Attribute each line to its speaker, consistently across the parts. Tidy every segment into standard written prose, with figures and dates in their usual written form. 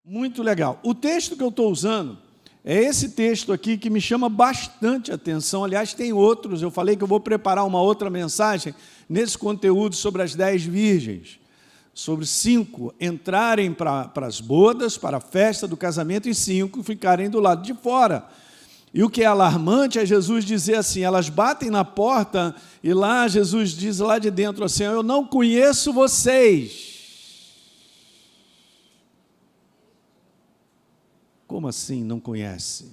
Speaker 1: Muito legal. O texto que eu estou usando é esse texto aqui que me chama bastante atenção. Aliás, tem outros. Eu falei que eu vou preparar uma outra mensagem nesse conteúdo sobre as 10 virgens. Sobre 5 entrarem para as bodas, para a festa do casamento, e 5 ficarem do lado de fora. E o que é alarmante é Jesus dizer assim, elas batem na porta, e lá Jesus diz lá de dentro assim, eu não conheço vocês. Como assim não conhece?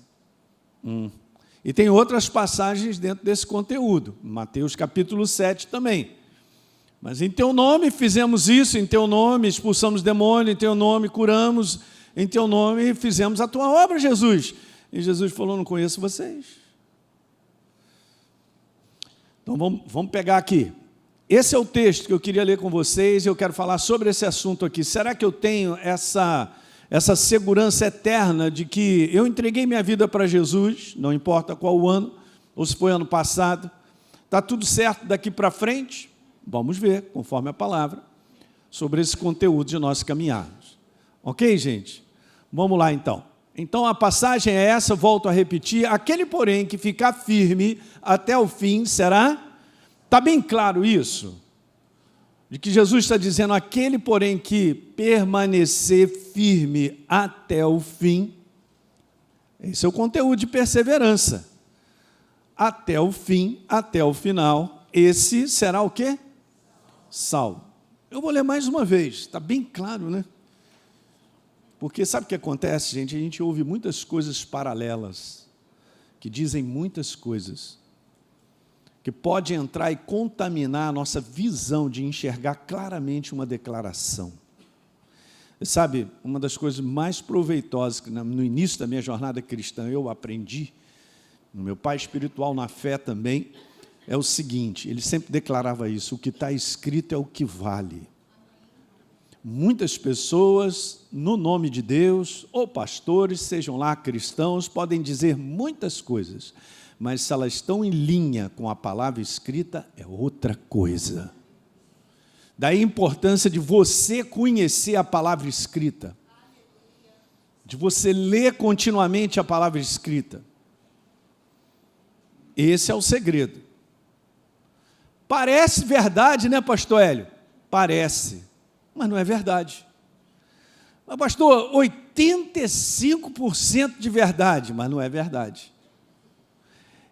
Speaker 1: E tem outras passagens dentro desse conteúdo, Mateus capítulo 7 também. Mas em teu nome fizemos isso, em teu nome expulsamos demônio, em teu nome curamos, em teu nome fizemos a tua obra, Jesus. E Jesus falou, não conheço vocês. Então vamos pegar aqui. Esse é o texto que eu queria ler com vocês, e eu quero falar sobre esse assunto aqui. Será que eu tenho essa segurança eterna de que eu entreguei minha vida para Jesus, não importa qual o ano, ou se foi ano passado, está tudo certo daqui para frente? Vamos ver, conforme a palavra, sobre esse conteúdo de nós caminharmos. Ok, gente? Vamos lá, então. Então, a passagem é essa, volto a repetir, aquele, porém, que ficar firme até o fim, será? Está bem claro isso? De que Jesus está dizendo, aquele, porém, que permanecer firme até o fim, esse é o conteúdo de perseverança. Até o fim, até o final, esse será o quê? Salvo. Eu vou ler mais uma vez, está bem claro, né? Porque sabe o que acontece, gente? A gente ouve muitas coisas paralelas, que dizem muitas coisas, que pode entrar e contaminar a nossa visão de enxergar claramente uma declaração. Sabe, uma das coisas mais proveitosas que no início da minha jornada cristã eu aprendi, no meu pai espiritual, na fé também, é o seguinte, ele sempre declarava isso, o que está escrito é o que vale. Muitas pessoas, no nome de Deus, ou pastores, sejam lá cristãos, podem dizer muitas coisas, mas se elas estão em linha com a palavra escrita, é outra coisa. Daí a importância de você conhecer a palavra escrita, de você ler continuamente a palavra escrita. Esse é o segredo. Parece verdade, né, pastor Hélio? Parece, mas não é verdade. Mas, pastor, 85% de verdade, mas não é verdade.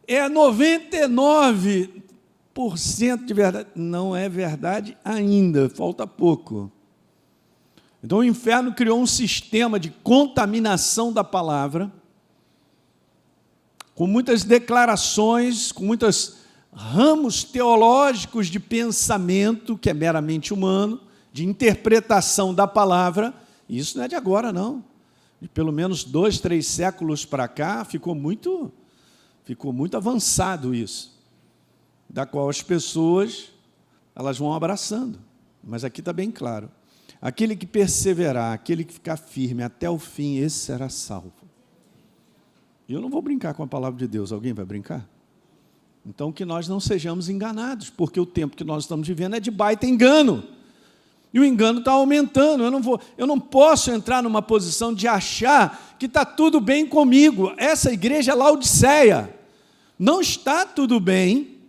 Speaker 1: É 99% de verdade, não é verdade ainda, falta pouco. Então o inferno criou um sistema de contaminação da palavra, com muitas declarações, com muitos ramos teológicos de pensamento, que é meramente humano, de interpretação da palavra. E isso não é de agora, não. De pelo menos 2, 3 séculos para cá, ficou muito avançado isso, da qual as pessoas, elas vão abraçando. Mas aqui está bem claro. Aquele que perseverar, aquele que ficar firme até o fim, esse será salvo. E eu não vou brincar com a palavra de Deus. Alguém vai brincar? Então, que nós não sejamos enganados, porque o tempo que nós estamos vivendo é de baita engano. E o engano está aumentando. Eu não posso entrar numa posição de achar que está tudo bem comigo. Essa igreja é Laodiceia. Não está tudo bem.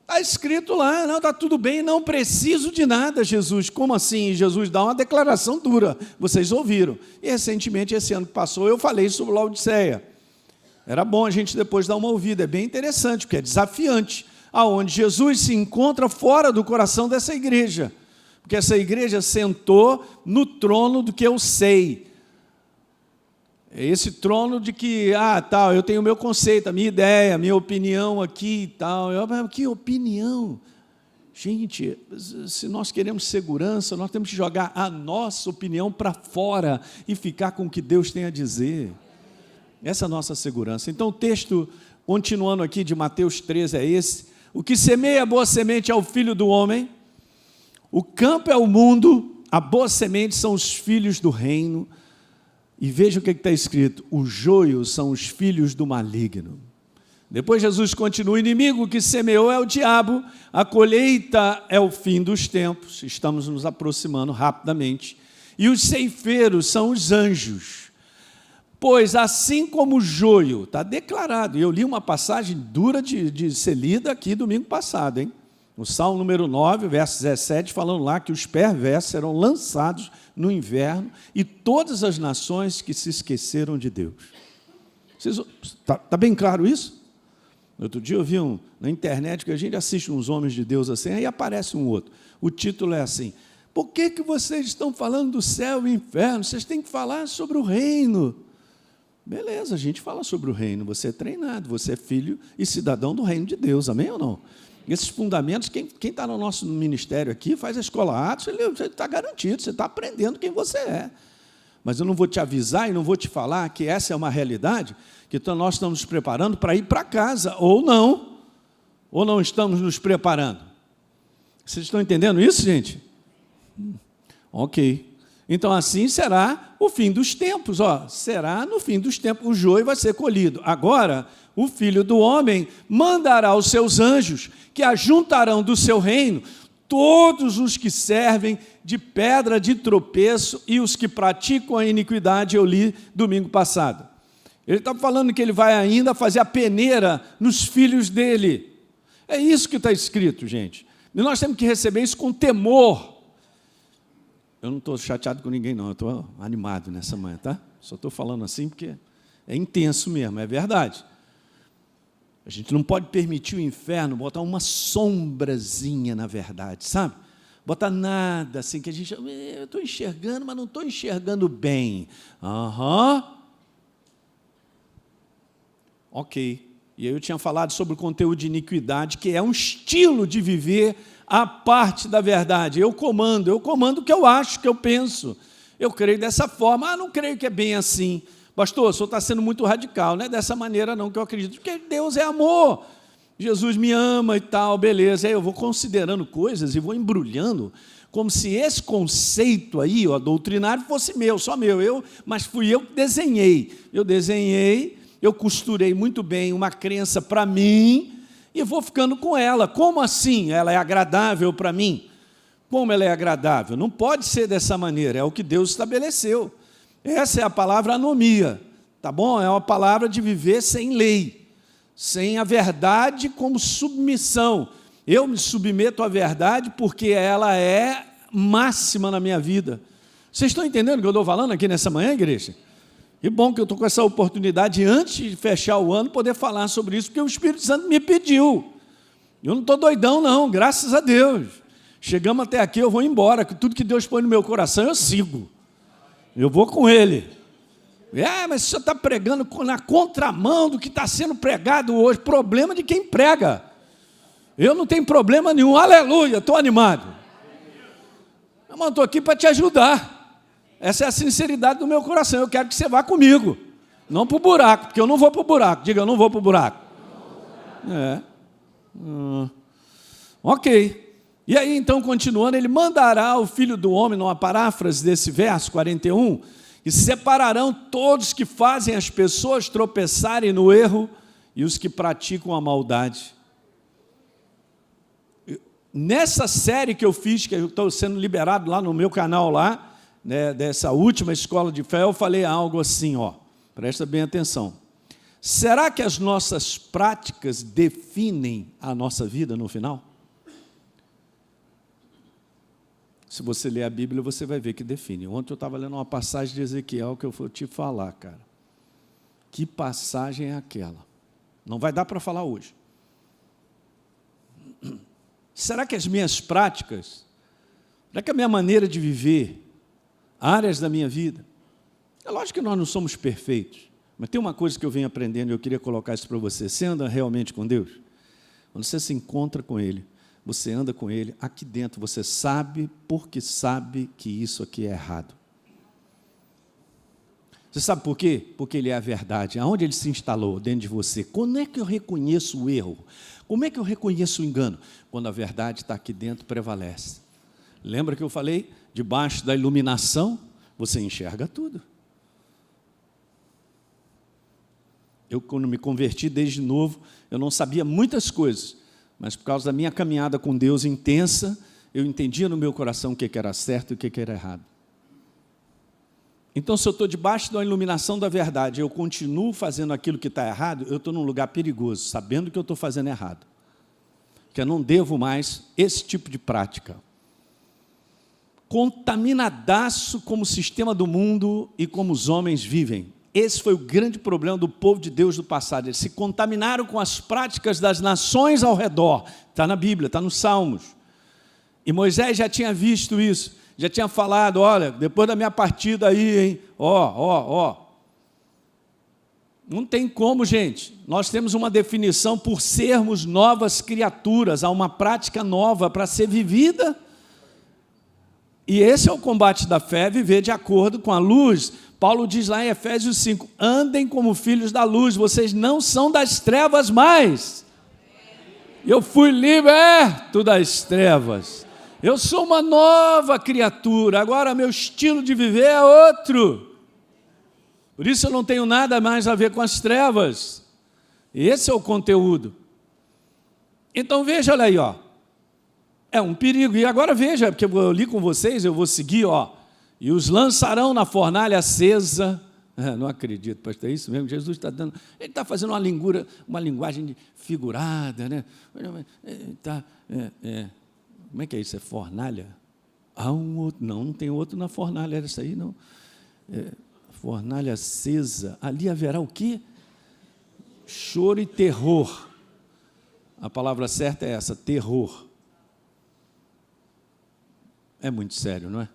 Speaker 1: Está escrito lá, não está tudo bem, não preciso de nada, Jesus. Como assim? Jesus dá uma declaração dura. Vocês ouviram. E recentemente, esse ano que passou, eu falei sobre Laodiceia. Era bom a gente depois dar uma ouvida, é bem interessante, porque é desafiante, aonde Jesus se encontra fora do coração dessa igreja, porque essa igreja sentou no trono do que eu sei, esse trono de que, eu tenho o meu conceito, a minha ideia, a minha opinião aqui e tal. Que opinião? Gente, se nós queremos segurança, nós temos que jogar a nossa opinião para fora e ficar com o que Deus tem a dizer. Essa é a nossa segurança. Então, o texto, continuando aqui de Mateus 13, é esse. O que semeia a boa semente é o filho do homem, o campo é o mundo, a boa semente são os filhos do reino. E veja o que está escrito, o joio são os filhos do maligno. Depois Jesus continua, o inimigo que semeou é o diabo, a colheita é o fim dos tempos, estamos nos aproximando rapidamente. e os ceifeiros são os anjos. Pois assim como o joio, está declarado, e eu li uma passagem dura de ser lida aqui domingo passado, hein? No Salmo número 9, verso 17, falando lá que os perversos serão lançados no inverno e todas as nações que se esqueceram de Deus. Está bem claro isso? Outro dia eu vi na internet que a gente assiste uns homens de Deus assim, aí aparece um outro. O título é assim: por que vocês estão falando do céu e inferno? Vocês têm que falar sobre o reino. Beleza, a gente fala sobre o reino. Você é treinado, você é filho e cidadão do reino de Deus, amém ou não? Esses fundamentos, quem está no nosso ministério aqui, faz a escola Atos, você está garantido, você está aprendendo quem você é. Mas eu não vou te avisar e não vou te falar que essa é uma realidade, que nós estamos nos preparando para ir para casa, ou não estamos nos preparando. Vocês estão entendendo isso, gente? Ok. Então, assim será o fim dos tempos. Será no fim dos tempos, o joio vai ser colhido. Agora, o Filho do Homem mandará os seus anjos, que ajuntarão do seu reino todos os que servem de pedra de tropeço e os que praticam a iniquidade, eu li domingo passado. Ele está falando que ele vai ainda fazer a peneira nos filhos dele. É isso que está escrito, gente. E nós temos que receber isso com temor. Eu não estou chateado com ninguém, não. Eu estou animado nessa manhã, tá? Só estou falando assim porque é intenso mesmo, é verdade. A gente não pode permitir o inferno botar uma sombrazinha na verdade, sabe? Botar nada assim que a gente... Eu estou enxergando, mas não estou enxergando bem. Ok. E aí eu tinha falado sobre o conteúdo de iniquidade, que é um estilo de viver a parte da verdade. Eu comando o que eu acho, que eu penso. Eu creio dessa forma. Não creio que é bem assim. Pastor, o senhor está sendo muito radical. Não é dessa maneira não que eu acredito, porque Deus é amor. Jesus me ama e tal, beleza. Aí eu vou considerando coisas e vou embrulhando, como se esse conceito aí, doutrinário, fosse meu, só meu. Mas fui eu que desenhei. Eu costurei muito bem uma crença para mim e vou ficando com ela. Como assim? Ela é agradável para mim? Como ela é agradável? Não pode ser dessa maneira, é o que Deus estabeleceu. Essa é a palavra anomia, tá bom? É uma palavra de viver sem lei, sem a verdade como submissão. Eu me submeto à verdade porque ela é máxima na minha vida. Vocês estão entendendo o que eu estou falando aqui nessa manhã, igreja? Que bom que eu estou com essa oportunidade, antes de fechar o ano, poder falar sobre isso, porque o Espírito Santo me pediu. Eu não estou doidão, não, graças a Deus. Chegamos até aqui, eu vou embora, que tudo que Deus põe no meu coração, eu sigo. Eu vou com Ele. Mas você está pregando na contramão do que está sendo pregado hoje. Problema de quem prega. Eu não tenho problema nenhum, aleluia, estou animado. Eu estou aqui para te ajudar. Essa é a sinceridade do meu coração. Eu quero que você vá comigo, não para o buraco, porque eu não vou para o buraco. Diga, eu não vou para o buraco. Ok. E aí, então, continuando, ele mandará o Filho do Homem, numa paráfrase desse verso 41, e separarão todos que fazem as pessoas tropeçarem no erro e os que praticam a maldade. Nessa série que eu fiz, que eu estou sendo liberado lá no meu canal lá, né, dessa última escola de fé, eu falei algo assim, presta bem atenção. Será que as nossas práticas definem a nossa vida no final? Se você ler a Bíblia, você vai ver que define. Ontem eu estava lendo uma passagem de Ezequiel que eu vou te falar, cara. Que passagem é aquela? Não vai dar para falar hoje. Será que as minhas práticas, será que a minha maneira de viver, áreas da minha vida, é lógico que nós não somos perfeitos, mas tem uma coisa que eu venho aprendendo e eu queria colocar isso para você. Você anda realmente com Deus? Quando você se encontra com Ele, você anda com Ele, aqui dentro você sabe, porque sabe que isso aqui é errado. Você sabe por quê? Porque Ele é a verdade. Aonde Ele se instalou? Dentro de você. Como é que eu reconheço o erro? Como é que eu reconheço o engano? Quando a verdade está aqui dentro, prevalece. Lembra que eu falei? Debaixo da iluminação, você enxerga tudo. Eu, quando me converti desde novo, eu não sabia muitas coisas, mas por causa da minha caminhada com Deus intensa, eu entendia no meu coração o que era certo e o que era errado. Então, se eu estou debaixo da iluminação da verdade, eu continuo fazendo aquilo que está errado, eu estou num lugar perigoso, sabendo que eu estou fazendo errado. Que eu não devo mais esse tipo de prática. Contaminadaço como o sistema do mundo e como os homens vivem. Esse foi o grande problema do povo de Deus do passado. Eles se contaminaram com as práticas das nações ao redor. Está na Bíblia, está nos Salmos. E Moisés já tinha visto isso. Já tinha falado, olha, depois da minha partida aí, hein? Não tem como, gente. Nós temos uma definição por sermos novas criaturas. Há uma prática nova para ser vivida. E esse é o combate da fé, viver de acordo com a luz. Paulo diz lá em Efésios 5, andem como filhos da luz, vocês não são das trevas mais. Eu fui liberto das trevas. Eu sou uma nova criatura, agora meu estilo de viver é outro. Por isso eu não tenho nada mais a ver com as trevas. Esse é o conteúdo. Então veja, olha aí, ó. É um perigo. E agora veja, porque eu li com vocês, eu vou seguir, ó. E os lançarão na fornalha acesa. Não acredito, pastor, é isso mesmo? Jesus está dando. Ele está fazendo uma linguagem figurada, né? Como é que é isso? É fornalha? Há um outro. Não tem outro na fornalha, era isso aí, não. Fornalha acesa. Ali haverá o quê? Choro e terror. A palavra certa é essa, terror. É muito sério, não é?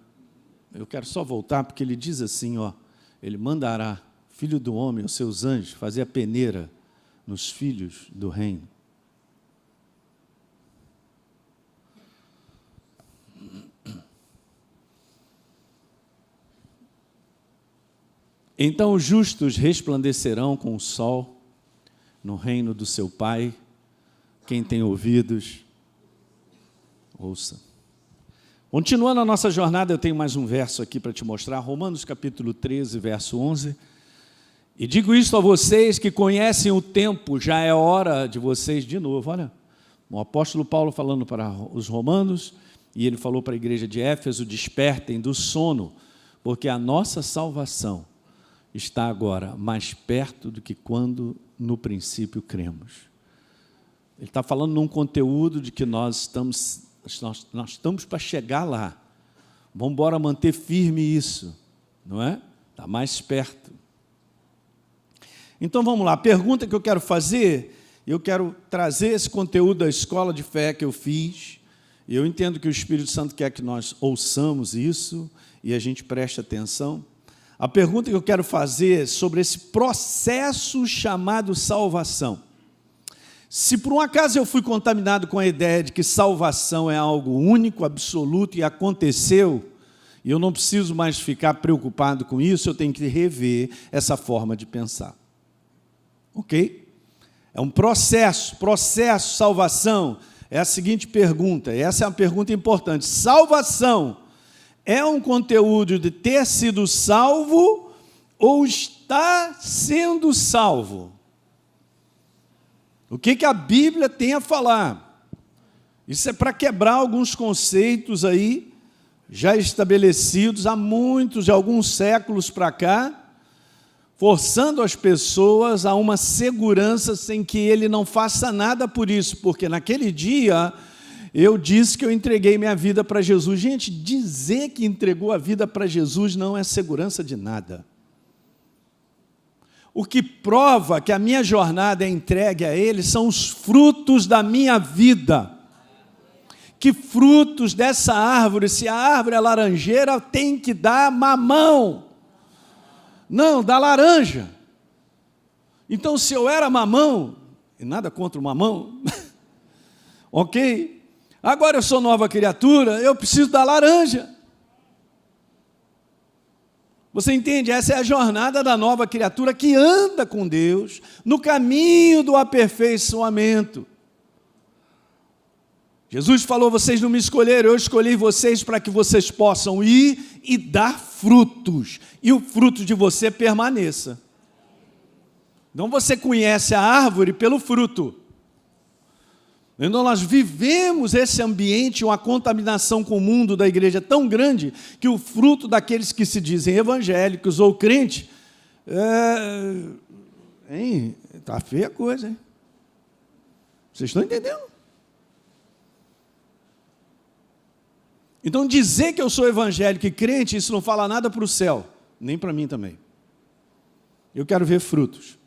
Speaker 1: Eu quero só voltar, porque ele diz assim, ó, ele mandará, filho do homem, os seus anjos, fazer a peneira nos filhos do reino. Então os justos resplandecerão com o sol no reino do seu Pai. Quem tem ouvidos, ouça. Continuando a nossa jornada, eu tenho mais um verso aqui para te mostrar, Romanos capítulo 13, verso 11. E digo isto a vocês que conhecem o tempo, já é hora de vocês, de novo, olha, o apóstolo Paulo falando para os romanos, e ele falou para a igreja de Éfeso, despertem do sono, porque a nossa salvação está agora mais perto do que quando no princípio cremos. Ele está falando num conteúdo de que nós estamos para chegar lá. Vamos embora manter firme isso, não é? Está mais perto. Então vamos lá, a pergunta que eu quero fazer, eu quero trazer esse conteúdo da escola de fé que eu fiz, e eu entendo que o Espírito Santo quer que nós ouçamos isso, e a gente preste atenção. A pergunta que eu quero fazer é sobre esse processo chamado salvação. Se por um acaso eu fui contaminado com a ideia de que salvação é algo único, absoluto e aconteceu, e eu não preciso mais ficar preocupado com isso, eu tenho que rever essa forma de pensar. Ok? É um processo, salvação. É a seguinte pergunta, essa é uma pergunta importante. Salvação é um conteúdo de ter sido salvo ou está sendo salvo? O que a Bíblia tem a falar? Isso é para quebrar alguns conceitos aí, já estabelecidos há alguns séculos para cá, forçando as pessoas a uma segurança sem que ele não faça nada por isso, porque naquele dia eu disse que eu entreguei minha vida para Jesus. Gente, dizer que entregou a vida para Jesus não é segurança de nada. O que prova que a minha jornada é entregue a Ele são os frutos da minha vida. Que frutos dessa árvore? Se a árvore é laranjeira, tem que dar mamão. Não, dá laranja. Então, se eu era mamão, e nada contra o mamão, ok? Agora eu sou nova criatura, eu preciso da laranja. Você entende? Essa é a jornada da nova criatura que anda com Deus no caminho do aperfeiçoamento. Jesus falou, vocês não me escolheram, eu escolhi vocês para que vocês possam ir e dar frutos, e o fruto de você permaneça. Então você conhece a árvore pelo fruto. Então nós vivemos esse ambiente, uma contaminação com o mundo da igreja tão grande, que o fruto daqueles que se dizem evangélicos ou crentes, está feia a coisa, hein? Vocês estão entendendo? Então dizer que eu sou evangélico e crente, isso não fala nada para o céu, nem para mim também. Eu quero ver frutos.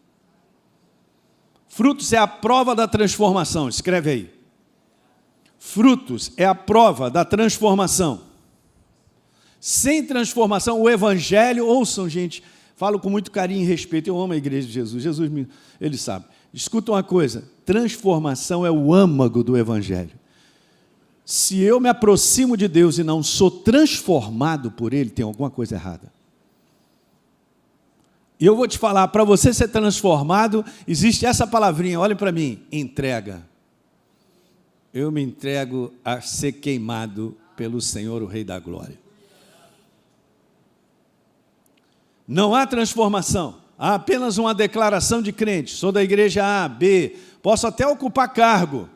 Speaker 1: Frutos é a prova da transformação, escreve aí. Frutos é a prova da transformação. Sem transformação, o evangelho, ouçam gente, falo com muito carinho e respeito, eu amo a igreja de Jesus, ele sabe. Escuta uma coisa, transformação é o âmago do evangelho. Se eu me aproximo de Deus e não sou transformado por Ele, tem alguma coisa errada. E eu vou te falar, para você ser transformado, existe essa palavrinha, olhem para mim, entrega. Eu me entrego a ser queimado pelo Senhor, o Rei da Glória. Não há transformação, há apenas uma declaração de crente, sou da igreja A, B, posso até ocupar cargo.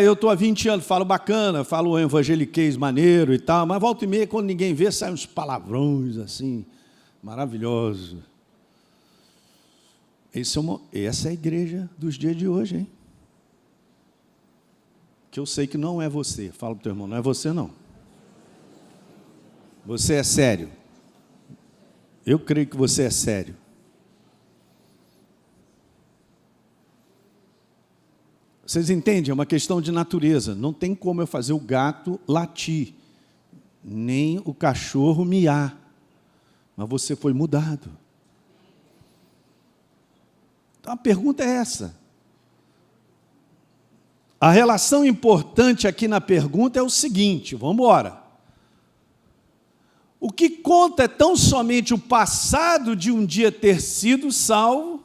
Speaker 1: Eu estou há 20 anos, falo bacana, falo evangeliquez maneiro e tal, mas volta e meia, quando ninguém vê, saem uns palavrões assim, maravilhosos. Essa é a igreja dos dias de hoje, hein? Que eu sei que não é você. Fala para o teu irmão, não é você não. Você é sério. Eu creio que você é sério. Vocês entendem? É uma questão de natureza. Não tem como eu fazer o gato latir, nem o cachorro miar. Mas você foi mudado. Então a pergunta é essa. A relação importante aqui na pergunta é o seguinte, vamos embora. O que conta é tão somente o passado de um dia ter sido salvo,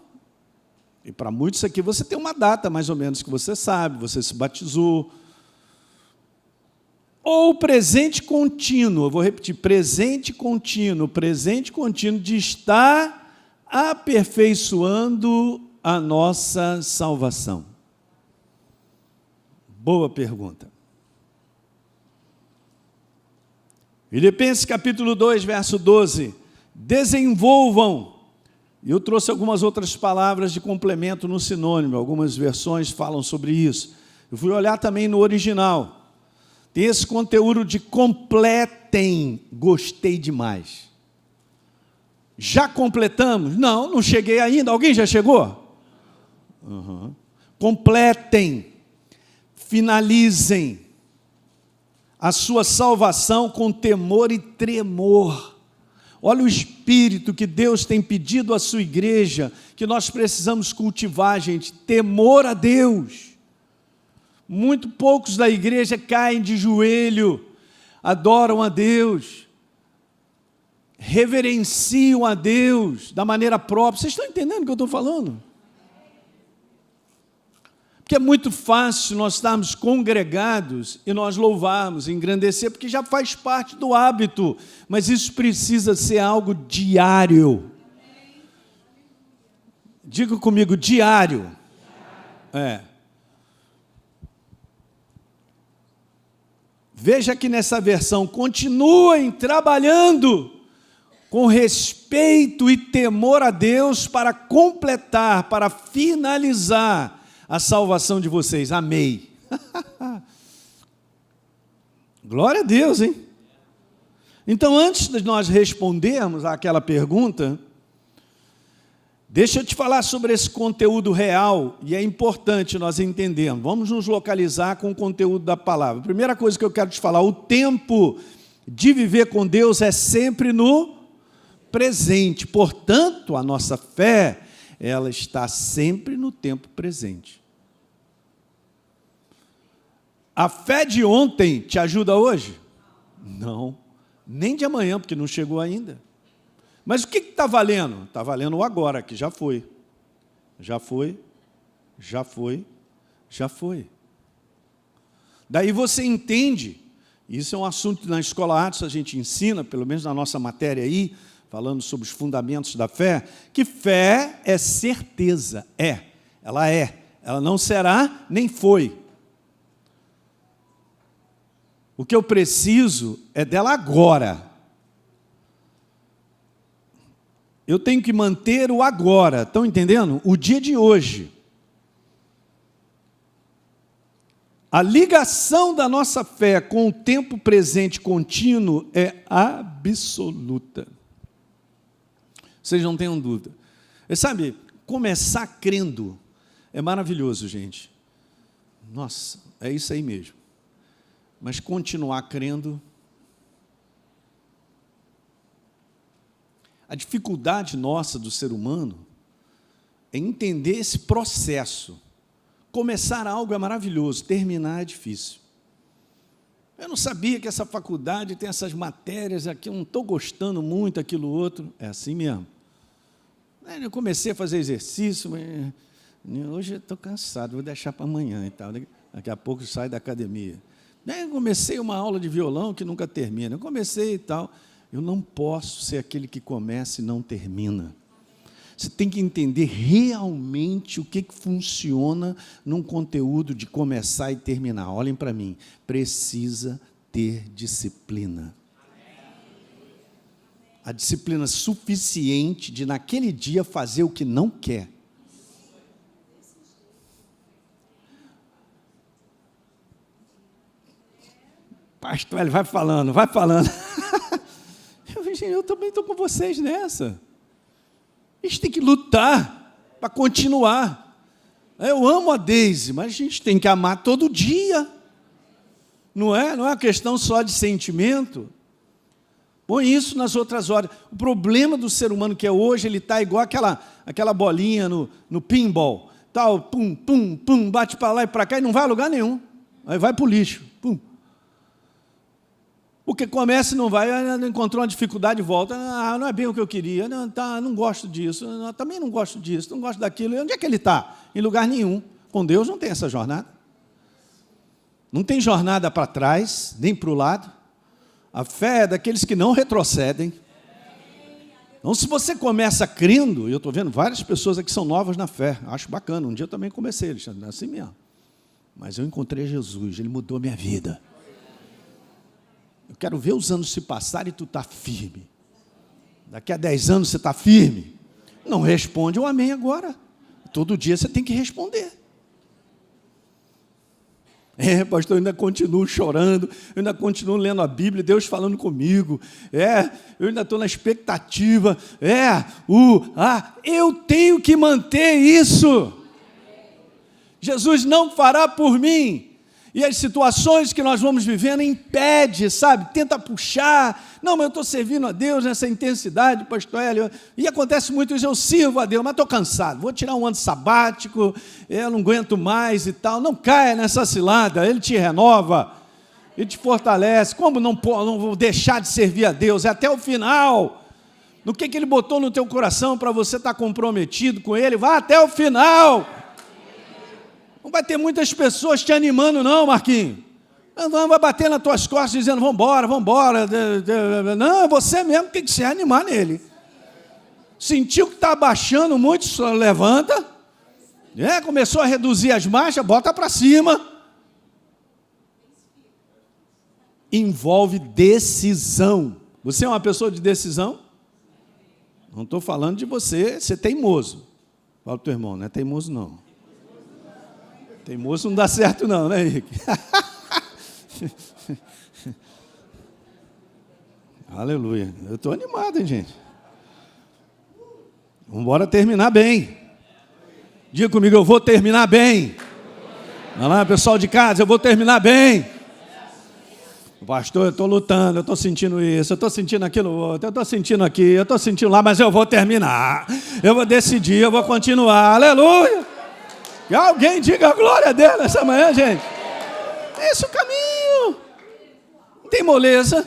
Speaker 1: e para muitos aqui você tem uma data mais ou menos que você sabe, você se batizou, ou o presente contínuo, eu vou repetir, presente contínuo de estar aperfeiçoando a nossa salvação. Boa pergunta. Filipenses capítulo 2, verso 12, desenvolvam, e eu trouxe algumas outras palavras de complemento no sinônimo, algumas versões falam sobre isso, eu fui olhar também no original, tem esse conteúdo de completem, gostei demais. Já completamos? Não cheguei ainda, alguém já chegou? Completem, finalizem a sua salvação com temor e tremor. Olha o espírito que Deus tem pedido à sua igreja, que nós precisamos cultivar, gente, temor a Deus. Muito poucos da igreja caem de joelho, adoram a Deus, reverenciam a Deus da maneira própria. Vocês estão entendendo o que eu estou falando? Porque é muito fácil nós estarmos congregados e nós louvarmos, engrandecer, porque já faz parte do hábito, mas isso precisa ser algo diário. Diga comigo, diário. Veja que nessa versão, continuem trabalhando com respeito e temor a Deus para completar, para finalizar a salvação de vocês. Amém. Glória a Deus, hein? Então, antes de nós respondermos àquela pergunta, deixa eu te falar sobre esse conteúdo real, e é importante nós entendermos. Vamos nos localizar com o conteúdo da palavra. A primeira coisa que eu quero te falar, o tempo de viver com Deus é sempre no presente. Portanto, a nossa fé, ela está sempre no tempo presente. A fé de ontem te ajuda hoje? Não, nem de amanhã, porque não chegou ainda. Mas o que está valendo? Está valendo o agora, que já foi. Já foi. Daí você entende, isso é um assunto na Escola Atos, a gente ensina, pelo menos na nossa matéria aí, falando sobre os fundamentos da fé, que fé é certeza, ela é. Ela não será, nem foi. O que eu preciso é dela agora. Eu tenho que manter o agora, estão entendendo? O dia de hoje. A ligação da nossa fé com o tempo presente contínuo é absoluta. Vocês não tenham dúvida. E sabe, começar crendo é maravilhoso, gente. Nossa, é isso aí mesmo. Mas continuar crendo... A dificuldade nossa do ser humano é entender esse processo. Começar algo é maravilhoso, terminar é difícil. Eu não sabia que essa faculdade tem essas matérias aqui, eu não estou gostando muito, aquilo outro. É assim mesmo. Eu comecei a fazer exercício, mas hoje eu estou cansado, vou deixar para amanhã e tal. Daqui a pouco saio da academia. Eu comecei uma aula de violão que nunca termina. Eu comecei e tal. Eu não posso ser aquele que começa e não termina. Você tem que entender realmente o que funciona num conteúdo de começar e terminar. Olhem para mim, precisa ter disciplina. A disciplina suficiente de, naquele dia, fazer o que não quer. Pastor, ele vai falando, vai falando. Eu também estou com vocês nessa. A gente tem que lutar para continuar. Eu amo a Deise, mas a gente tem que amar todo dia. Não é uma questão só de sentimento. Põe isso nas outras horas. O problema do ser humano que é hoje, ele está igual aquela bolinha no pinball. Tal, pum, pum, pum, bate para lá e para cá e não vai a lugar nenhum. Aí vai para o lixo. Pum. Porque começa e não vai, encontrou uma dificuldade e volta. Não é bem o que eu queria, não gosto disso, também não gosto disso, não gosto daquilo. E onde é que ele está? Em lugar nenhum. Com Deus não tem essa jornada. Não tem jornada para trás, nem para o lado. A fé é daqueles que não retrocedem. Então, se você começa crendo, e eu estou vendo várias pessoas aqui que são novas na fé, acho bacana, um dia eu também comecei, Alexandre, assim mesmo. Mas eu encontrei Jesus, Ele mudou a minha vida. Eu quero ver os anos se passarem e tu está firme. Daqui a 10 anos você está firme. Não responde o amém agora. Todo dia você tem que responder. Pastor, eu ainda continuo chorando, eu ainda continuo lendo a Bíblia, Deus falando comigo. Eu ainda estou na expectativa. Eu tenho que manter isso. Jesus não fará por mim. E as situações que nós vamos vivendo impede, sabe? Tenta puxar. Não, mas eu estou servindo a Deus nessa intensidade, pastor Hélio. E acontece muito isso, eu sirvo a Deus, mas estou cansado. Vou tirar um ano sabático, eu não aguento mais e tal. Não caia nessa cilada, Ele te renova, Ele te fortalece. Como não vou deixar de servir a Deus? É até o final. No que Ele botou no teu coração para você estar comprometido com Ele? Vá até o final. Não vai ter muitas pessoas te animando, não, Marquinhos. Não vai bater nas tuas costas dizendo, vamos embora, vamos embora. Não, é você mesmo que tem que se animar nele. Sentiu que está abaixando muito, levanta. Começou a reduzir as marchas, bota para cima. Envolve decisão. Você é uma pessoa de decisão? Não estou falando de você ser teimoso. Fala para o teu irmão, não é teimoso não. Teimoso não dá certo não, né, Henrique? Aleluia. Eu estou animado, hein, gente? Vamos embora terminar bem. Diga comigo, eu vou terminar bem. Olha lá, pessoal de casa, eu vou terminar bem. Pastor, eu estou lutando, eu estou sentindo isso, eu estou sentindo aquilo outro, eu estou sentindo aqui, eu estou sentindo lá, mas eu vou terminar. Eu vou decidir, eu vou continuar. Aleluia. Que alguém diga a glória dele essa manhã, gente. Esse é o caminho. Não tem moleza.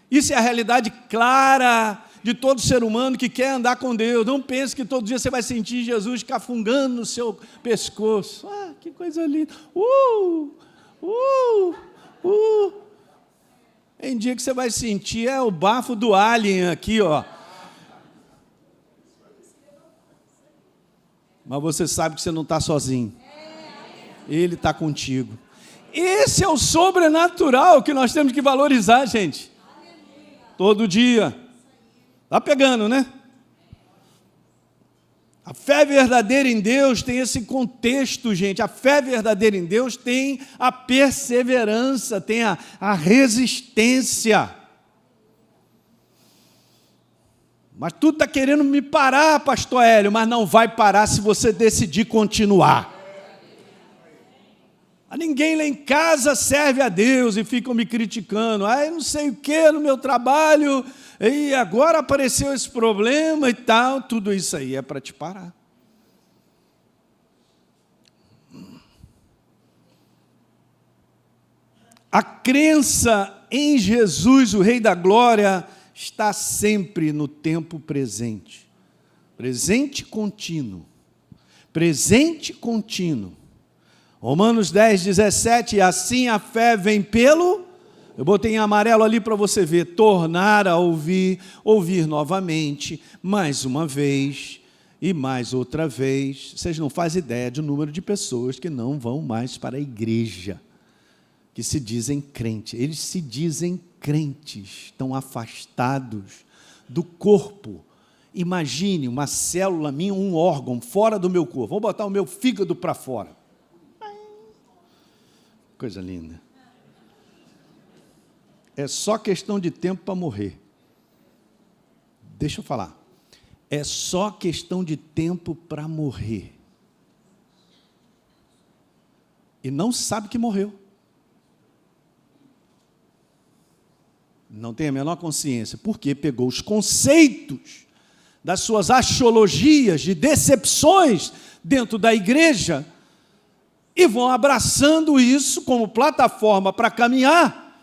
Speaker 1: Isso é a realidade clara de todo ser humano que quer andar com Deus. Não pense que todo dia você vai sentir Jesus cafungando no seu pescoço. Que coisa linda. Tem dia que você vai sentir o bafo do alien aqui, ó. Mas você sabe que você não está sozinho. Ele está contigo. Esse é o sobrenatural que nós temos que valorizar, gente. Todo dia. Está pegando, né? A fé verdadeira em Deus tem esse contexto, gente. A fé verdadeira em Deus tem a perseverança, tem a resistência. Mas tu está querendo me parar, pastor Hélio, mas não vai parar se você decidir continuar. Ninguém lá em casa serve a Deus e ficam me criticando. Eu não sei o que no meu trabalho, e agora apareceu esse problema e tal. Tudo isso aí é para te parar. A crença em Jesus, o Rei da Glória, está sempre no tempo presente. Presente contínuo. Presente contínuo. Romanos 10, 17, assim a fé vem pelo, eu botei em amarelo ali para você ver, tornar a ouvir, ouvir novamente, mais uma vez e mais outra vez. Vocês não fazem ideia do número de pessoas que não vão mais para a igreja, que se dizem crentes. Eles se dizem crentes, estão afastados do corpo. Imagine uma célula minha, um órgão fora do meu corpo. Vou botar o meu fígado para fora. Coisa linda. É só questão de tempo para morrer. Deixa eu falar. É só questão de tempo para morrer. E não sabe que morreu. Não tem a menor consciência. Porque pegou os conceitos das suas axiologias, de decepções dentro da igreja, e vão abraçando isso como plataforma para caminhar,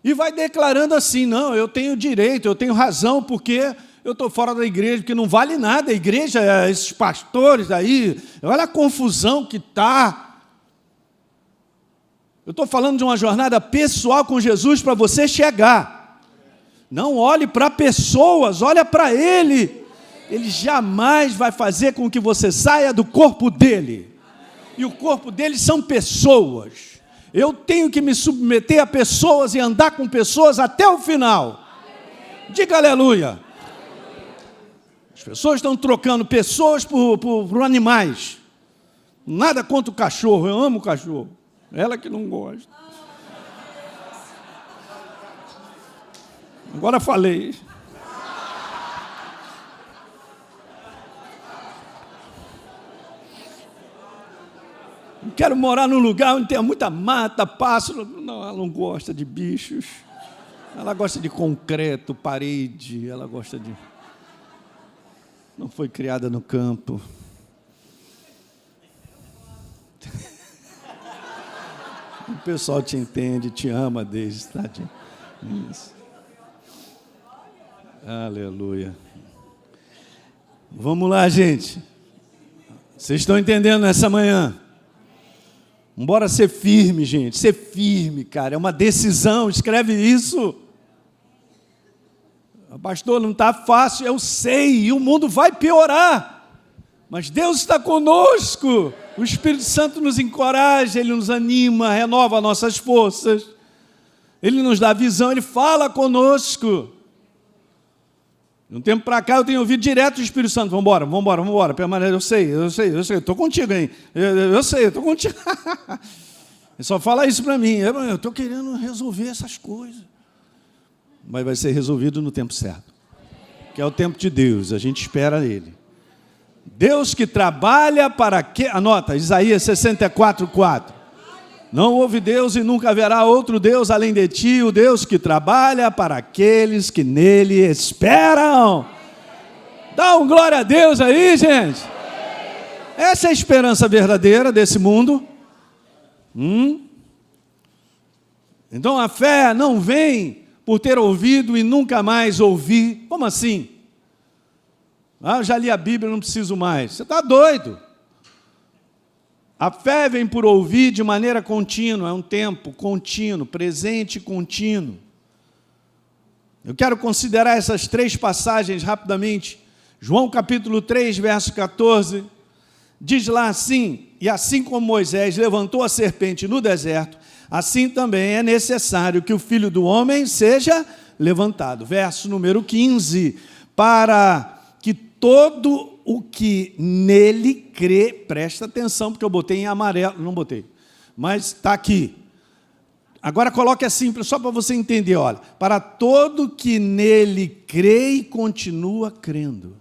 Speaker 1: e vai declarando assim, não, eu tenho direito, eu tenho razão, porque eu estou fora da igreja, porque não vale nada a igreja, esses pastores aí, olha a confusão que está. Eu estou falando de uma jornada pessoal com Jesus para você chegar. Não olhe para pessoas, olha para Ele. Ele jamais vai fazer com que você saia do corpo dEle. E o corpo deles são pessoas. Eu tenho que me submeter a pessoas e andar com pessoas até o final. Diga aleluia. As pessoas estão trocando pessoas por animais. Nada contra o cachorro, eu amo o cachorro. Ela que não gosta. Agora falei. Quero morar num lugar onde tenha muita mata, pássaro. Não, ela não gosta de bichos. Ela gosta de concreto, parede. Ela gosta de... Não foi criada no campo. O pessoal te entende, te ama desde, tadinho. Isso. Aleluia. Vamos lá, gente. Vocês estão entendendo nessa manhã? Bora ser firme, gente. Ser firme, cara. É uma decisão. Escreve isso. Pastor, não está fácil. Eu sei. E o mundo vai piorar. Mas Deus está conosco. O Espírito Santo nos encoraja. Ele nos anima, renova nossas forças. Ele nos dá visão. Ele fala conosco. De um tempo para cá eu tenho ouvido direto o Espírito Santo. Vamos embora. Permanece. Eu sei. Estou contigo, hein? Eu sei, estou contigo. Ele só fala isso para mim. Eu estou querendo resolver essas coisas. Mas vai ser resolvido no tempo certo. Que é o tempo de Deus. A gente espera Ele. Deus que trabalha para que... Anota, Isaías 64:4. Não houve Deus e nunca haverá outro Deus além de ti, o Deus que trabalha para aqueles que nele esperam. Dá um glória a Deus aí, gente. Essa é a esperança verdadeira desse mundo. Então a fé não vem por ter ouvido e nunca mais ouvir. Como assim? Eu já li a Bíblia, não preciso mais. Você está doido. A fé vem por ouvir de maneira contínua, é um tempo contínuo, presente e contínuo. Eu quero considerar essas 3 passagens rapidamente. João capítulo 3, verso 14. diz lá assim: e assim como Moisés levantou a serpente no deserto, assim também é necessário que o Filho do Homem seja levantado. Verso número 15, para que todo o que nele crê, presta atenção, porque eu botei em amarelo, não botei, mas está aqui. Agora coloque assim, só para você entender, olha, para todo que nele crê e continua crendo.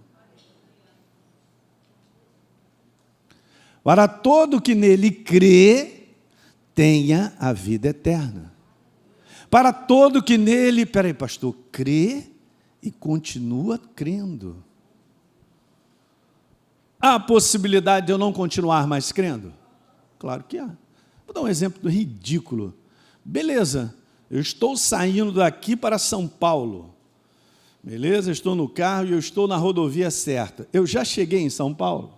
Speaker 1: Para todo que nele crê, tenha a vida eterna. Para todo que nele, peraí, pastor, crê e continua crendo. Há a possibilidade de eu não continuar mais crendo? Claro que há. Vou dar um exemplo ridículo. Beleza, eu estou saindo daqui para São Paulo. Beleza, estou no carro e eu estou na rodovia certa. Eu já cheguei em São Paulo?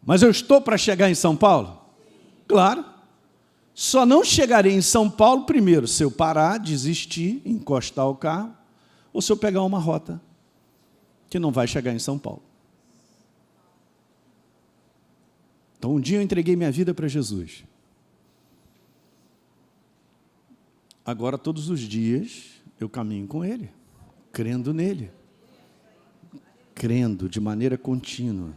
Speaker 1: Mas eu estou para chegar em São Paulo? Claro. Só não chegarei em São Paulo, primeiro, se eu parar, desistir, encostar o carro, ou se eu pegar uma rota que não vai chegar em São Paulo. Então, um dia eu entreguei minha vida para Jesus. Agora, todos os dias, eu caminho com Ele, crendo nele, crendo de maneira contínua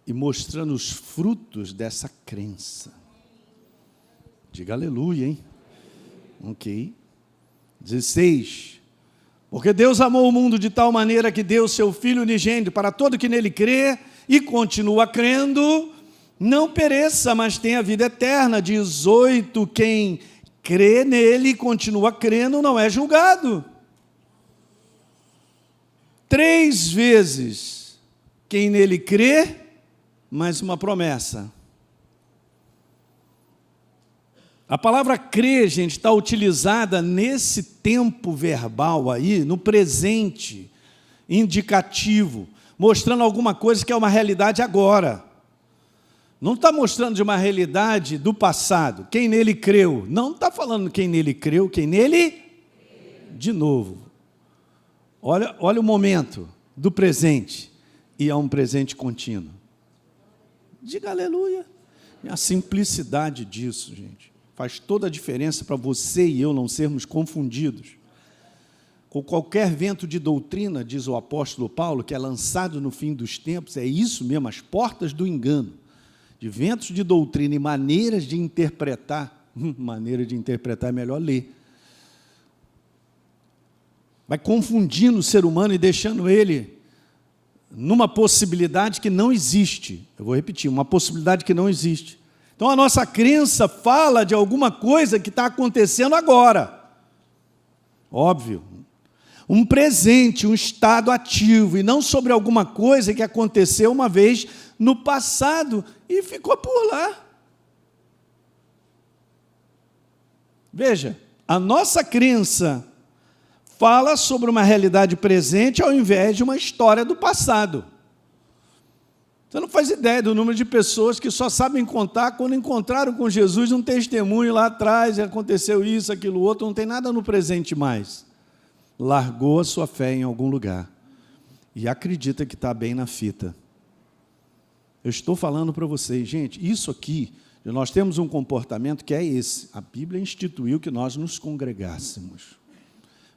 Speaker 1: e mostrando os frutos dessa crença. Diga aleluia, hein? Ok. 16. Porque Deus amou o mundo de tal maneira que deu seu Filho unigênito para todo que nele crê e continua crendo, não pereça, mas tenha vida eterna. 18. Quem crê nele e continua crendo não é julgado. 3 vezes. Quem nele crê, mais uma promessa. A palavra crer, gente, está utilizada nesse tempo verbal aí, no presente, indicativo, mostrando alguma coisa que é uma realidade agora. Não está mostrando de uma realidade do passado. Quem nele creu. Não está falando quem nele creu, quem nele... De novo. Olha o momento do presente. E é um presente contínuo. Diga aleluia. E a simplicidade disso, gente, faz toda a diferença para você e eu não sermos confundidos. Com qualquer vento de doutrina, diz o apóstolo Paulo, que é lançado no fim dos tempos, é isso mesmo, as portas do engano, de ventos de doutrina e maneiras de interpretar. Maneira de interpretar é melhor ler. Vai confundindo o ser humano e deixando ele numa possibilidade que não existe. Eu vou repetir, uma possibilidade que não existe. Então, a nossa crença fala de alguma coisa que está acontecendo agora. Óbvio. Um presente, um estado ativo, e não sobre alguma coisa que aconteceu uma vez no passado e ficou por lá. Veja, a nossa crença fala sobre uma realidade presente ao invés de uma história do passado. Você não faz ideia do número de pessoas que só sabem contar quando encontraram com Jesus um testemunho lá atrás, e aconteceu isso, aquilo, outro, não tem nada no presente mais. Largou a sua fé em algum lugar e acredita que está bem na fita. Eu estou falando para vocês, gente, isso aqui, nós temos um comportamento que é esse. A Bíblia instituiu que nós nos congregássemos.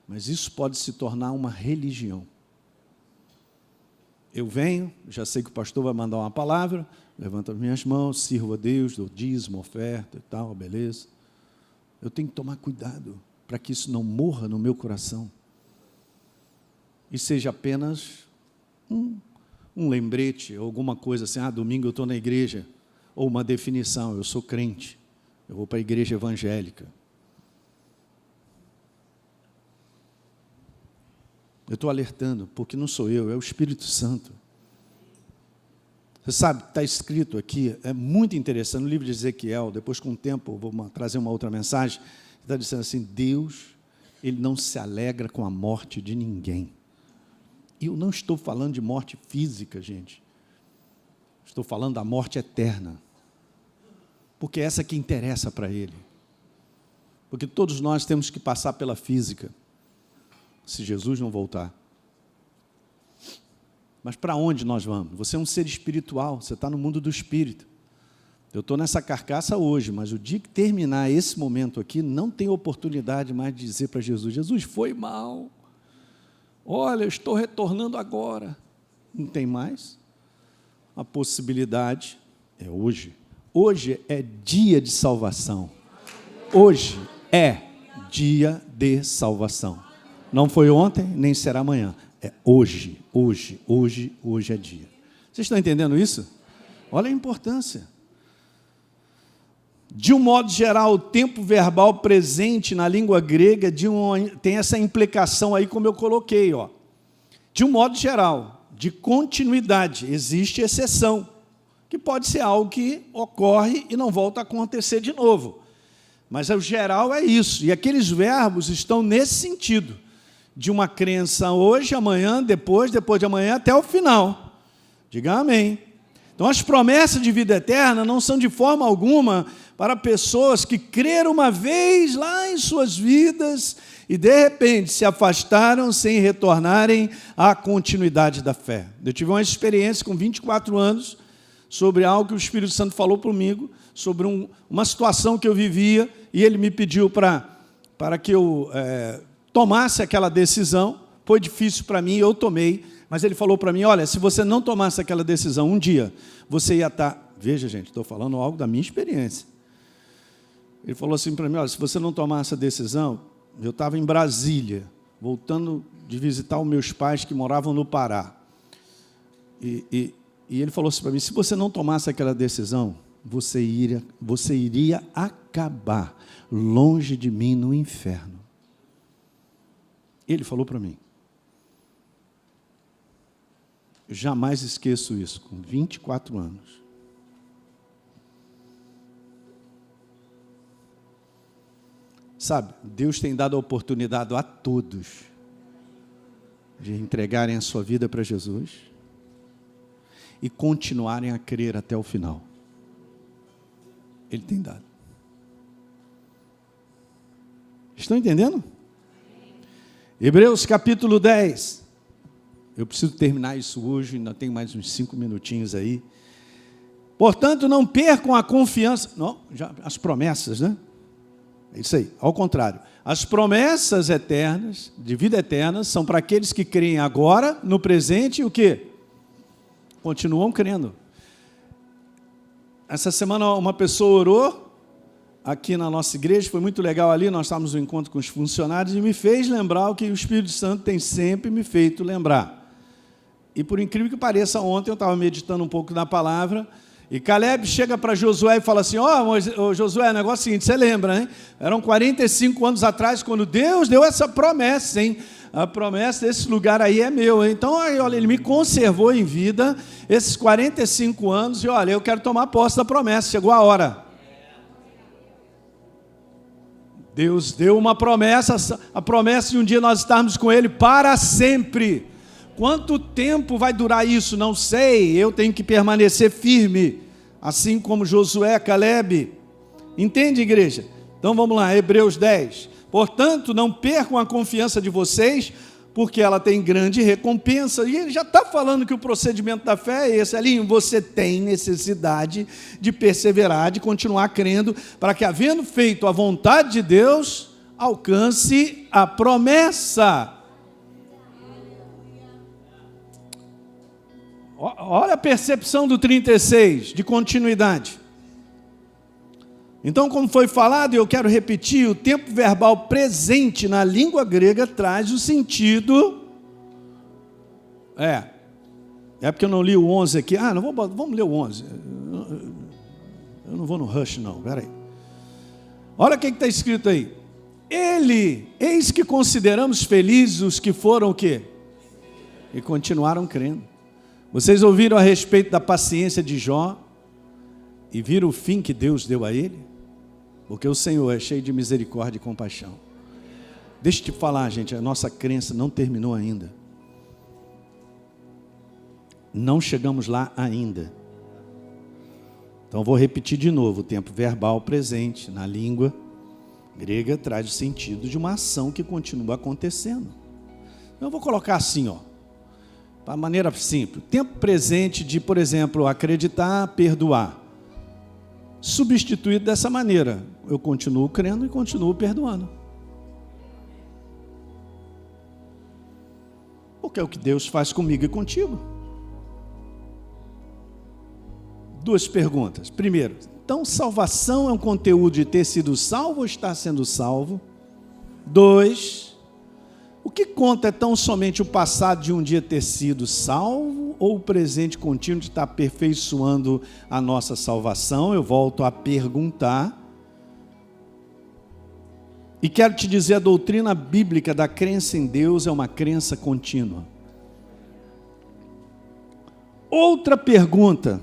Speaker 1: Mas isso pode se tornar uma religião. Eu venho, já sei que o pastor vai mandar uma palavra, levanto as minhas mãos, sirvo a Deus, dou dízimo, oferta e tal, beleza. Eu tenho que tomar cuidado para que isso não morra no meu coração e seja apenas um lembrete, alguma coisa assim, domingo eu estou na igreja, ou uma definição, eu sou crente, eu vou para a igreja evangélica. Eu estou alertando, porque não sou eu, é o Espírito Santo. Você sabe, está escrito aqui, é muito interessante, no livro de Ezequiel, depois com o tempo eu vou trazer uma outra mensagem, está dizendo assim, Deus, Ele não se alegra com a morte de ninguém. E eu não estou falando de morte física, gente. Estou falando da morte eterna. Porque é essa que interessa para Ele. Porque todos nós temos que passar pela física, se Jesus não voltar. Mas para onde nós vamos? Você é um ser espiritual, você está no mundo do espírito. Eu estou nessa carcaça hoje, mas o dia que terminar esse momento aqui, não tem oportunidade mais de dizer para Jesus, Jesus, foi mal. Olha, eu estou retornando agora. Não tem mais. A possibilidade é hoje. Hoje é dia de salvação. Hoje é dia de salvação. Não foi ontem, nem será amanhã. É hoje é dia. Vocês estão entendendo isso? Olha a importância. De um modo geral, o tempo verbal presente na língua grega tem essa implicação aí, como eu coloquei. Ó. De um modo geral, de continuidade, existe exceção, que pode ser algo que ocorre e não volta a acontecer de novo. Mas o geral é isso, e aqueles verbos estão nesse sentido, de uma crença hoje, amanhã, depois de amanhã, até o final. Diga amém. Então, as promessas de vida eterna não são de forma alguma para pessoas que creram uma vez lá em suas vidas e, de repente, se afastaram sem retornarem à continuidade da fé. Eu tive uma experiência com 24 anos sobre algo que o Espírito Santo falou comigo, sobre uma situação que eu vivia, e ele me pediu para que eu tomasse aquela decisão. Foi difícil para mim, eu tomei, mas ele falou para mim, olha, se você não tomasse aquela decisão um dia, você ia estar... Veja, gente, estou falando algo da minha experiência. Ele falou assim para mim, olha, se você não tomasse a decisão, eu estava em Brasília, voltando de visitar os meus pais que moravam no Pará. E ele falou assim para mim, se você não tomasse aquela decisão, você iria acabar longe de mim no inferno. Ele falou para mim. Eu jamais esqueço isso, com 24 anos. Sabe, Deus tem dado a oportunidade a todos de entregarem a sua vida para Jesus e continuarem a crer até o final. Ele tem dado. Estão entendendo? Hebreus capítulo 10. Eu preciso terminar isso hoje, ainda tenho mais uns 5 minutinhos aí. Portanto, não percam a confiança. Não, já, as promessas, né? É isso aí, ao contrário. As promessas eternas, de vida eterna, são para aqueles que creem agora, no presente, e o quê? Continuam crendo. Essa semana uma pessoa orou aqui na nossa igreja, foi muito legal ali, nós estávamos no encontro com os funcionários, e me fez lembrar o que o Espírito Santo tem sempre me feito lembrar. E por incrível que pareça, ontem eu estava meditando um pouco na palavra, e Caleb chega para Josué e fala assim, Josué, o negócio é o seguinte, você lembra, né? Eram 45 anos atrás, quando Deus deu essa promessa, hein? A promessa desse lugar aí é meu, hein? Então, olha, ele me conservou em vida esses 45 anos, e olha, eu quero tomar posse da promessa, chegou a hora. Deus deu uma promessa, a promessa de um dia nós estarmos com Ele para sempre. Quanto tempo vai durar isso? Não sei, eu tenho que permanecer firme, assim como Josué, Caleb. Entende, igreja? Então vamos lá, Hebreus 10. Portanto, não percam a confiança de vocês, porque ela tem grande recompensa. E ele já está falando que o procedimento da fé é esse. Ali, você tem necessidade de perseverar, de continuar crendo, para que, havendo feito a vontade de Deus, alcance a promessa. Olha a percepção do 36, de continuidade. Então, como foi falado, e eu quero repetir, o tempo verbal presente na língua grega traz o sentido... É porque eu não li o 11 aqui. Vamos ler o 11. Eu não vou no rush, não. Espera aí. Olha o que está escrito aí. Eis que consideramos felizes os que foram o quê? E continuaram crendo. Vocês ouviram a respeito da paciência de Jó e viram o fim que Deus deu a ele? Porque o Senhor é cheio de misericórdia e compaixão. Deixa eu te falar, gente, a nossa crença não terminou ainda. Não chegamos lá ainda. Então vou repetir de novo, o tempo verbal presente na língua grega traz o sentido de uma ação que continua acontecendo. Eu vou colocar assim, a maneira simples. Tempo presente de, por exemplo, acreditar, perdoar. Substituído dessa maneira. Eu continuo crendo e continuo perdoando. Porque é o que Deus faz comigo e contigo. Duas perguntas. Primeiro, então salvação é um conteúdo de ter sido salvo ou estar sendo salvo? 2, o que conta é tão somente o passado de um dia ter sido salvo ou o presente contínuo de estar aperfeiçoando a nossa salvação? Eu volto a perguntar. E quero te dizer, a doutrina bíblica da crença em Deus é uma crença contínua. Outra pergunta.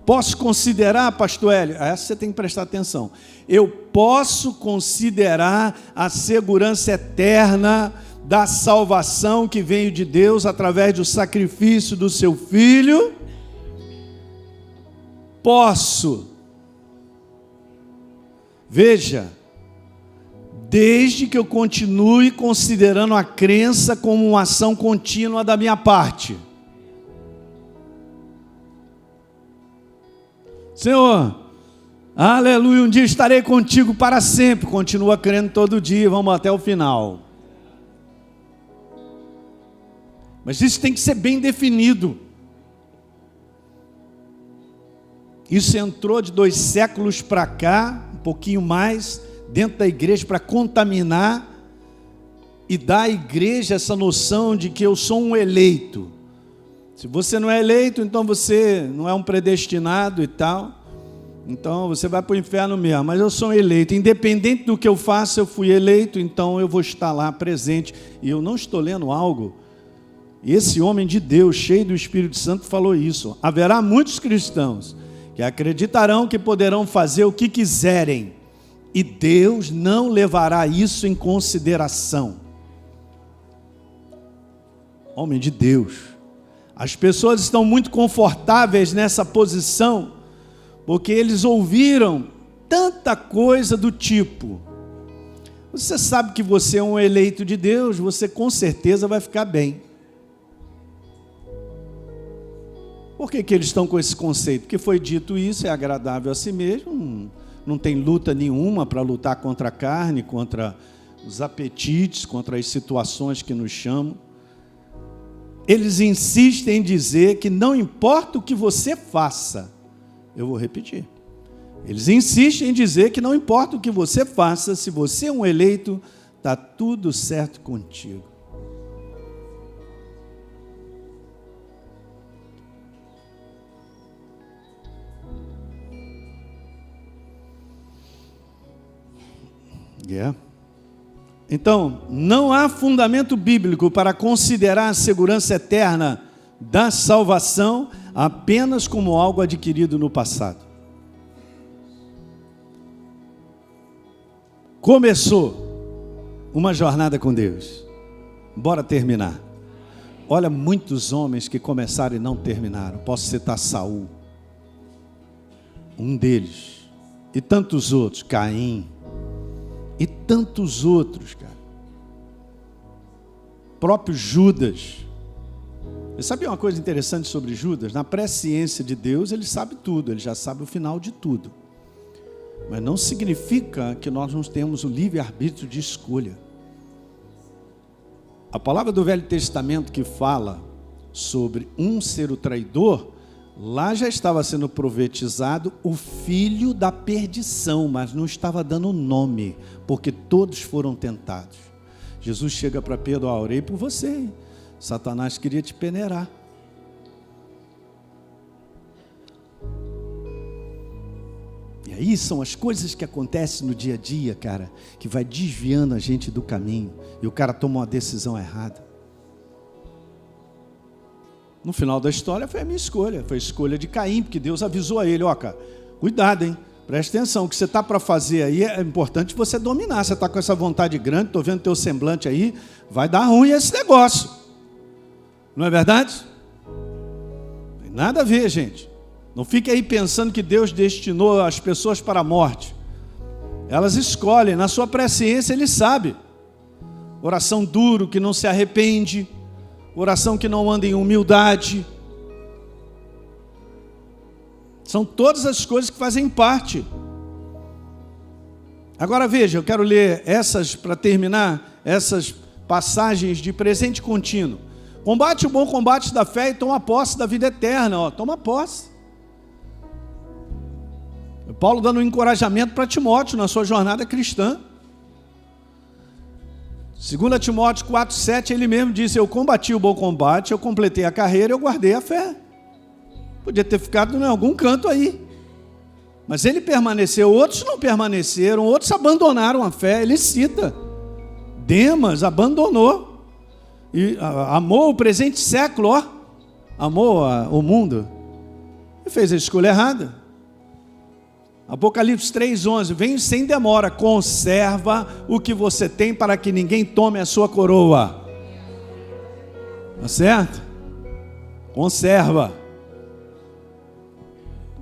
Speaker 1: Posso considerar, pastor Hélio, essa você tem que prestar atenção. Eu posso considerar a segurança eterna da salvação que veio de Deus através do sacrifício do seu Filho? Posso. Veja, desde que eu continue considerando a crença como uma ação contínua da minha parte. Senhor, aleluia, um dia estarei contigo para sempre. Continua crendo todo dia, vamos até o final. Mas isso tem que ser bem definido. Isso entrou de 2 séculos para cá, um pouquinho mais, dentro da igreja para contaminar e dar à igreja essa noção de que eu sou um eleito. Se você não é eleito, então você não é um predestinado e tal. Então você vai para o inferno mesmo. Mas eu sou eleito. Independente do que eu faço, eu fui eleito, então eu vou estar lá presente. E eu não estou lendo algo. E esse homem de Deus, cheio do Espírito Santo, falou isso. Haverá muitos cristãos que acreditarão que poderão fazer o que quiserem. E Deus não levará isso em consideração. Homem de Deus. As pessoas estão muito confortáveis nessa posição, porque eles ouviram tanta coisa do tipo: você sabe que você é um eleito de Deus, você com certeza vai ficar bem. Por que eles estão com esse conceito? Porque foi dito isso, é agradável a si mesmo, não tem luta nenhuma para lutar contra a carne, contra os apetites, contra as situações que nos chamam. Eles insistem em dizer que não importa o que você faça. Eu vou repetir. Eles insistem em dizer que não importa o que você faça, se você é um eleito, está tudo certo contigo. Então, não há fundamento bíblico para considerar a segurança eterna da salvação apenas como algo adquirido no passado. Começou uma jornada com Deus. Bora terminar. Olha, muitos homens que começaram e não terminaram. Posso citar Saul, um deles, e tantos outros, Caim, e tantos outros, cara. Próprio Judas. Você sabe uma coisa interessante sobre Judas? Na presciência de Deus, ele sabe tudo, ele já sabe o final de tudo. Mas não significa que nós não temos o livre-arbítrio de escolha. A palavra do Velho Testamento que fala sobre um ser o traidor, lá já estava sendo profetizado o filho da perdição, mas não estava dando nome, porque todos foram tentados. Jesus chega para Pedro: orei por você, Satanás queria te peneirar. E aí são as coisas que acontecem no dia a dia, cara, que vai desviando a gente do caminho, e o cara toma uma decisão errada. No final da história foi a minha escolha, foi a escolha de Caim, porque Deus avisou a ele: ó, cara, cuidado, hein, presta atenção, o que você está para fazer aí é importante você dominar. Você está com essa vontade grande, estou vendo teu semblante aí, vai dar ruim esse negócio. Não é verdade? Não tem nada a ver, gente. Não fique aí pensando que Deus destinou as pessoas para a morte. Elas escolhem, na sua presciência Ele sabe. Coração duro, que não se arrepende, coração que não anda em humildade. São todas as coisas que fazem parte. Agora veja, eu quero ler para terminar, essas passagens de presente contínuo. Combate o bom combate da fé e toma posse da vida eterna. Toma posse. Paulo dando um encorajamento para Timóteo na sua jornada cristã. 2 Timóteo 4,7, ele mesmo disse: eu combati o bom combate, eu completei a carreira, eu guardei a fé. Podia ter ficado em algum canto aí. Mas ele permaneceu, outros não permaneceram, outros abandonaram a fé. Ele cita, Demas abandonou, e amou o presente século, amou o mundo, e fez a escolha errada. Apocalipse 3,11, vem sem demora, conserva o que você tem para que ninguém tome a sua coroa. Tá certo? Conserva.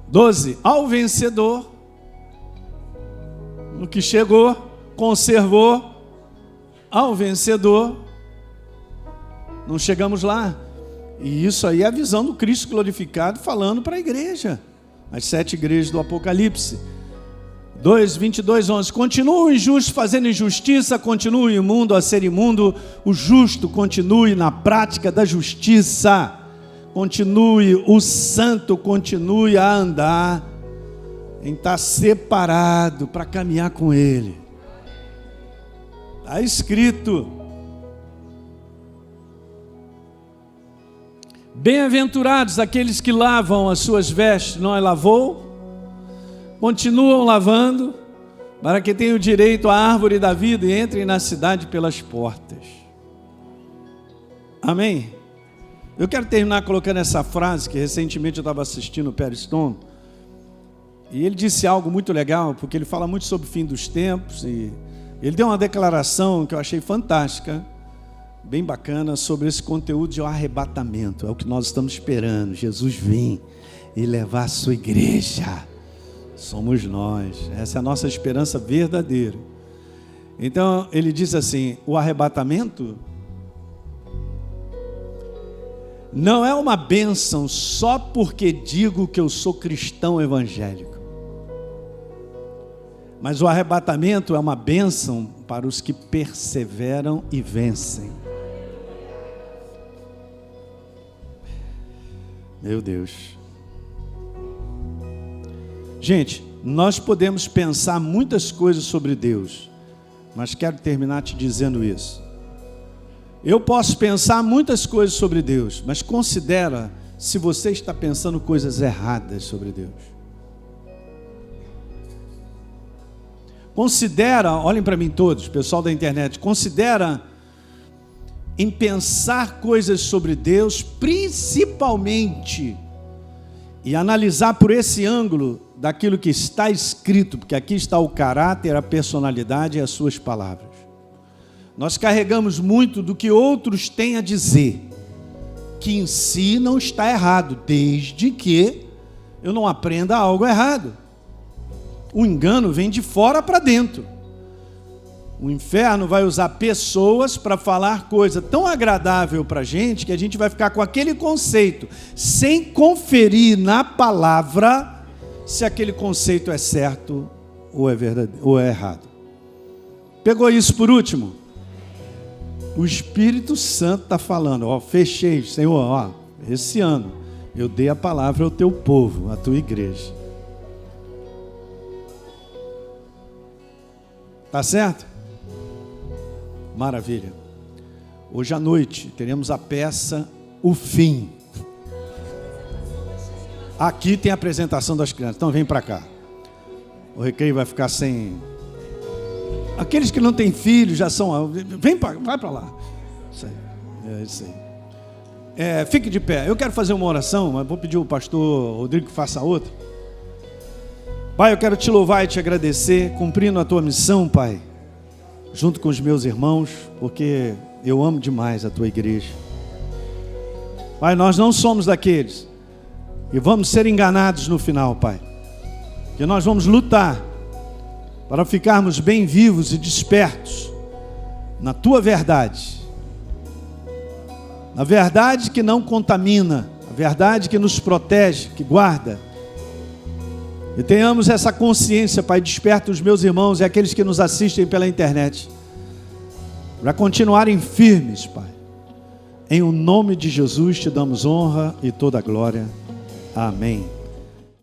Speaker 1: 12, ao vencedor, no que chegou, conservou, ao vencedor, não chegamos lá. E isso aí é a visão do Cristo glorificado falando para a igreja, as 7 igrejas do Apocalipse. 22:11, continua o injusto fazendo injustiça, continua o imundo a ser imundo, o justo continue na prática da justiça, continue, o santo continue a andar em estar separado para caminhar com Ele. Está escrito: bem-aventurados aqueles que lavam as suas vestes, não é lavou? Continuam lavando, para que tenham direito à árvore da vida e entrem na cidade pelas portas. Amém? Eu quero terminar colocando essa frase, que recentemente eu estava assistindo o Perry Stone, e ele disse algo muito legal, porque ele fala muito sobre o fim dos tempos, e ele deu uma declaração que eu achei fantástica, bem bacana, sobre esse conteúdo de arrebatamento. É o que nós estamos esperando, Jesus vir e levar a sua igreja. Somos nós, essa é a nossa esperança verdadeira. Então ele diz assim: o arrebatamento não é uma bênção só porque digo que eu sou cristão evangélico, mas o arrebatamento é uma bênção para os que perseveram e vencem. Meu Deus. Gente, nós podemos pensar muitas coisas sobre Deus, mas quero terminar te dizendo isso. Eu posso pensar muitas coisas sobre Deus, mas considera se você está pensando coisas erradas sobre Deus. Considera, olhem para mim todos, pessoal da internet, considera em pensar coisas sobre Deus, principalmente, e analisar por esse ângulo daquilo que está escrito, porque aqui está o caráter, a personalidade e as suas palavras. Nós carregamos muito do que outros têm a dizer, que em si não está errado, desde que eu não aprenda algo errado. O engano vem de fora para dentro. O inferno vai usar pessoas para falar coisa tão agradável para a gente, que a gente vai ficar com aquele conceito, sem conferir na palavra se aquele conceito é certo ou é verdadeiro, ou é errado. Pegou isso por último? O Espírito Santo está falando, fechei, Senhor, esse ano eu dei a palavra ao teu povo, à tua igreja. Tá certo? Maravilha. Hoje à noite teremos a peça O Fim. Aqui tem a apresentação das crianças, então vem para cá. O recreio vai ficar sem... Aqueles que não têm filhos já são... Vai para lá. Isso aí. É isso aí. Fique de pé. Eu quero fazer uma oração, mas vou pedir ao pastor Rodrigo que faça outra. Pai, eu quero te louvar e te agradecer, cumprindo a tua missão, Pai, junto com os meus irmãos, porque eu amo demais a tua igreja. Pai, nós não somos daqueles e vamos ser enganados no final, Pai, que nós vamos lutar para ficarmos bem vivos e despertos na tua verdade, a verdade que não contamina, a verdade que nos protege, que guarda. E tenhamos essa consciência, Pai, desperta os meus irmãos e aqueles que nos assistem pela internet, para continuarem firmes, Pai. Em o nome de Jesus te damos honra e toda a glória. Amém.